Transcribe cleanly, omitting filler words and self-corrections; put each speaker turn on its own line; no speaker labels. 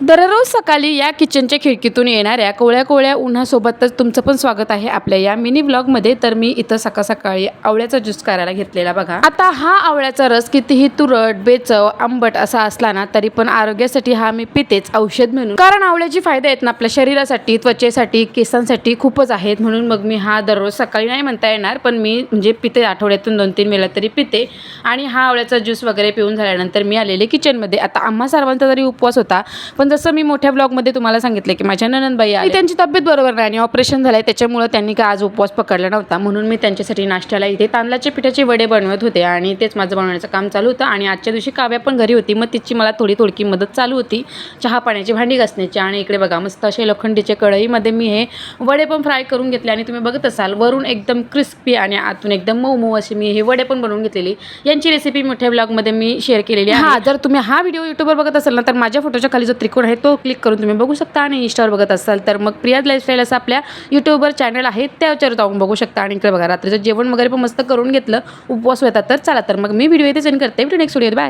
दररोज सकाळी या किचनच्या खिडकीतून येणाऱ्या कोवळ्या उन्हासोबतच तुमचं पण स्वागत आहे आपल्या या मिनी व्लॉगमध्ये। तर मी इथं सकाळ सकाळी आवळ्याचा ज्यूस करायला घेतलेला बघा। आता हा आवळ्याचा रस कितीही तुरट बेचव आंबट असा असला ना तरी पण आरोग्यासाठी हा मी पितेच औषध म्हणून, कारण आवळ्याचे फायदे आहेत ना आपल्या शरीरासाठी, त्वचेसाठी, केसांसाठी खूपच आहेत। म्हणून मग मी हा दररोज सकाळी नाही म्हणता येणार पण मी म्हणजे पिते, आठवड्यातून 2-3 वेळा तरी पिते। आणि हा आवळ्याचा ज्यूस वगैरे पिऊन झाल्यानंतर मी आलेले किचनमध्ये। आता आम्हा सर्वांचा तरी उपवास होता, पण जसं मी मोठ्या ब्लॉगमध्ये तुम्हाला सांगितलं की माझ्या ननंदबाई आल्या, त्यांची तब्येत बरोबर नाही आणि ऑपरेशन झालंय, त्याच्यामुळे त्यांनी काय आज उपवास पकडला नव्हता। म्हणून मी त्यांच्यासाठी नाश्त्याला इथे तांदळाच्या पिठाचे वडे बनवत होते आणि तेच माझं बनवण्याचं काम चालू होतं। आणि आजच्या दिवशी काव्या पण घरी होती, मग तिची मला थोडी मदत चालू होती, चहा पाण्याची भांडी घासण्याची। आणि इकडे बघा मस्त असे लोखंडीचे कढईमध्ये मी हे वडे पण फ्राय करून घेतले आणि तुम्ही बघत असाल वरून एकदम क्रिस्पी आणि आतून एकदम मऊ मऊ असे मी हे वडे पण बनवून घेतलेली। यांची रेसिपी मोठ्या ब्लॉगमध्ये मी शेअर केलेली आहे। जर तुम्ही हा व्हिडिओ यूट्यूबवर बघत असाल ना तर माझ्या फोटोच्या खाली जो त्रिकोण आहे तो क्लिक करून तुम्ही बघू शकता, आणि इंस्टावर बघत असाल तर मग प्रियाज लाईफस्टाईल असं आपल्या यूट्यूबवर चॅनल आहे त्याच्यावर जाऊन बघू शकता। आणि इकडे बघा रात्रीचं जेवण वगैरे पण मस्त करून घेतलं, उपवास होता। तर चला तर मग मी व्हिडिओ इथे सेंड करते, नेक्स्ट व्हिडिओ बाय।